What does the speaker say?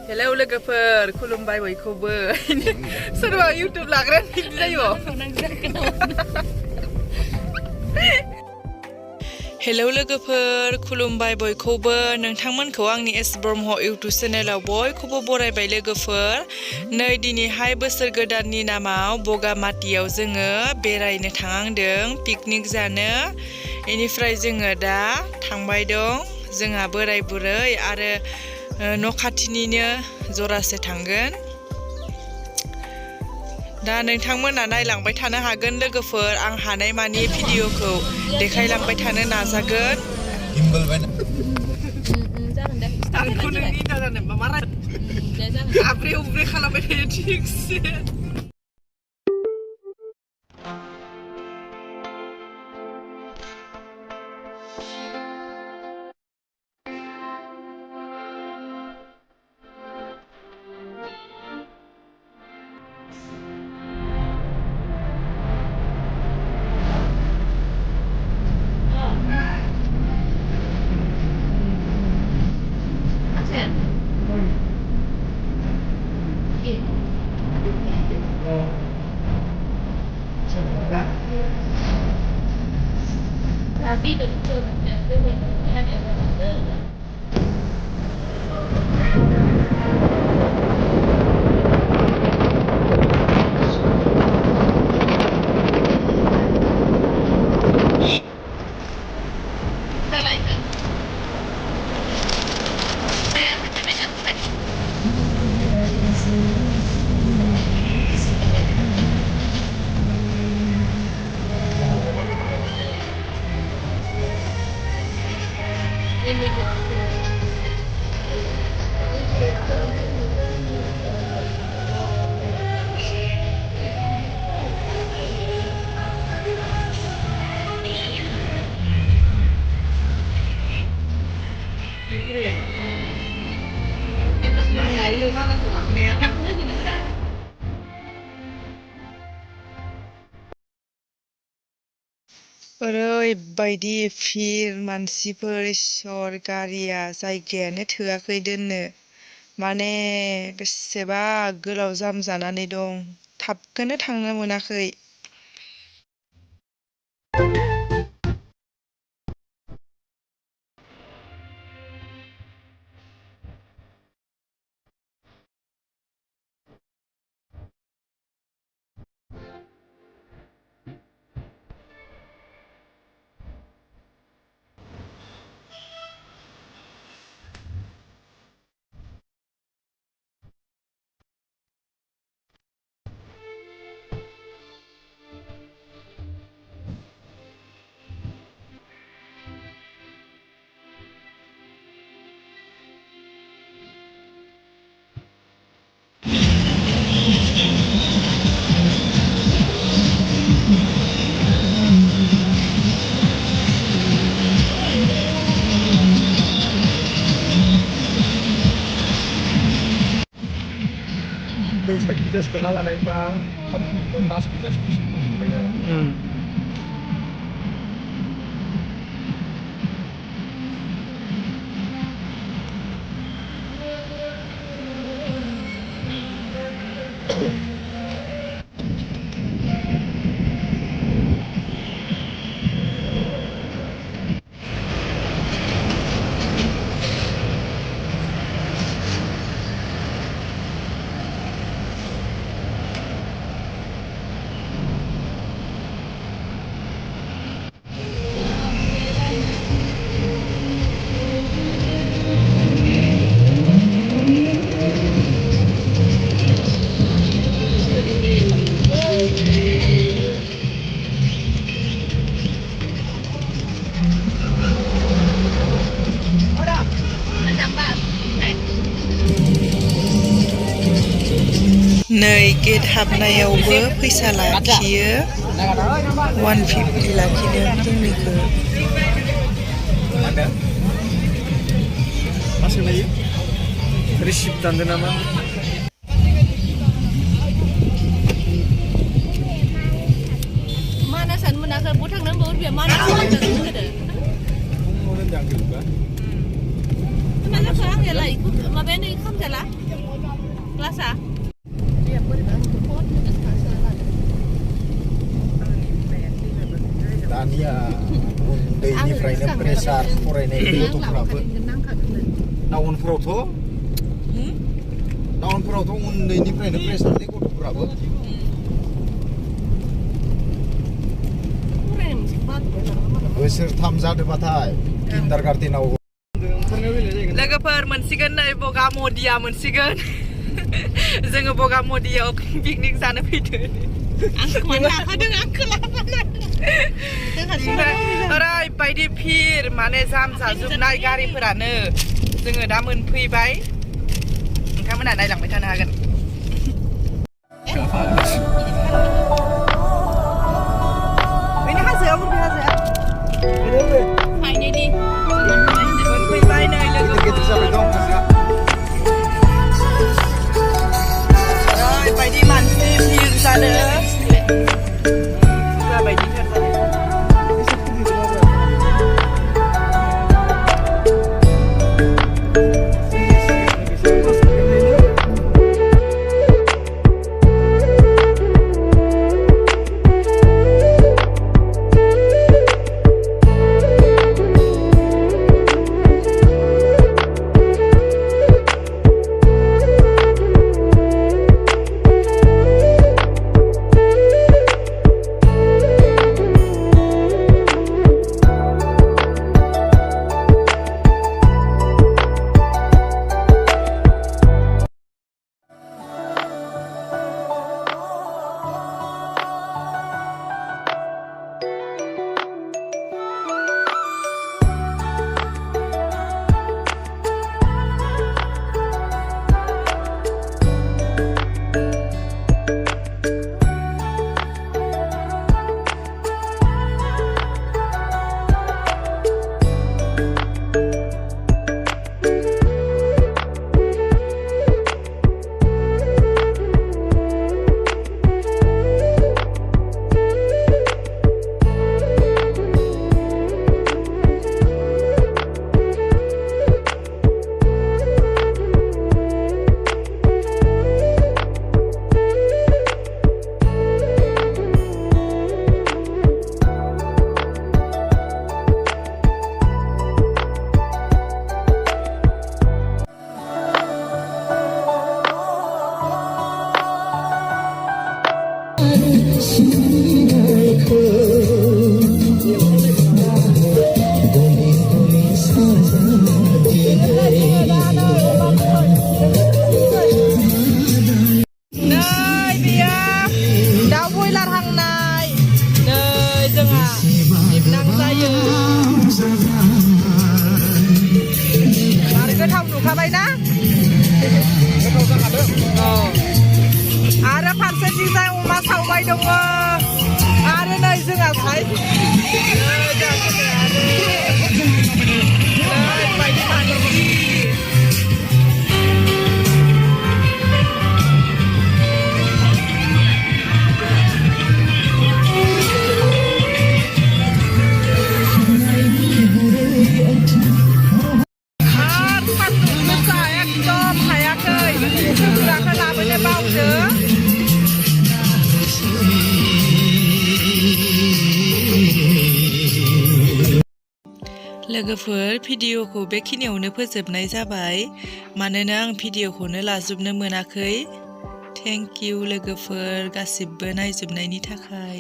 Hello लोगोफोर खुलुमबाय बयखौबो सोरबा इउटुब लाग्रा बिदि जायो हेलौ लोगोफोर खुलुमबाय बयखौबो नोंथांमोनखौ आंनि एस ब्रह्म इउटुब चेनेलाव बयखौबो बरायबाय लोगोफोर नै दिनैहाय बोसोर गोदाननि नामाव बगामाटियाव जोङो बेरायनो थांहांदों पिकनिक जानो बेनिफ्राय जोङो दा थांबाय दं जोंहा बोराय बुरै आरो न' खाथिनिनो जरासे थांगोन दा नोंथांमोना नायलांबाय थानो हागोन लोगोफोर आं हानायमानि भिडिअखौ देखायलांबाय थानो नाजागोन आंखौ नोंनि दाजानो मा आब्रे उब्रे खालामबाय थायो थिगसे Tapi betul, betul ada ओरैबायदि भिर मानसिफोर इसर गारिया जायगायानो थोआखै दोननो माने बेसेबा गोलाव जाम जानानै दं थाबखौनो थांनो मोनाखै Kita sekolah lah naik bang, pas kita. नै गेट हाबनायावबो फैसा लाखियो 150 लाखिदों जोंनिखौ Masih lagi? Receipt tanda nama? Mana san menakar butang nombor biar mana san menakar ada. Mau nendang juga. जाला इखौ माबाया नै खामजाला ग्लासा दानिया उन्दैनिफ्रायनो प्रेसार फरायनाय गथ'फ्राबो टाउनफोरावथ' उन्दैनिफ्रायनो प्रेसारनि गथ'फ्राबो बोसोरथाम जादोंबाथाय किन्डारगार्टेनाव लोगोफोर मोनसिगोन नै बगा मदिया मोनसिगोन जोङो बगा मदियाव पिकनिक जानो फैदों ओरैबायदि भिर माने जाम जाजोबनाय गारिफोरानो जोङो दा मोनफैबाय नोंथांमोना नायलांबाय थानो हागोन बेनि हाजोआ बबे हाजोआ फाइनेलि मोनफैबाय नै गिदिर जाबाय दं हाजोआ ओरैबायदि मानसि भिर जादों जाबायदि भिर जादों नुखाबायना आरो फारसेथिंजाय अमा सावबाय दङ आरो नै जोंहा लोगोफोर भिडिअखौ बेखिनियावनो फोजोबनाय जाबाय मानोना आं भिडिअखौनो लाजोबनो मोनाखै थेंक इउ लोगोफोर गासिबो नायजोबनायनि थाखाय।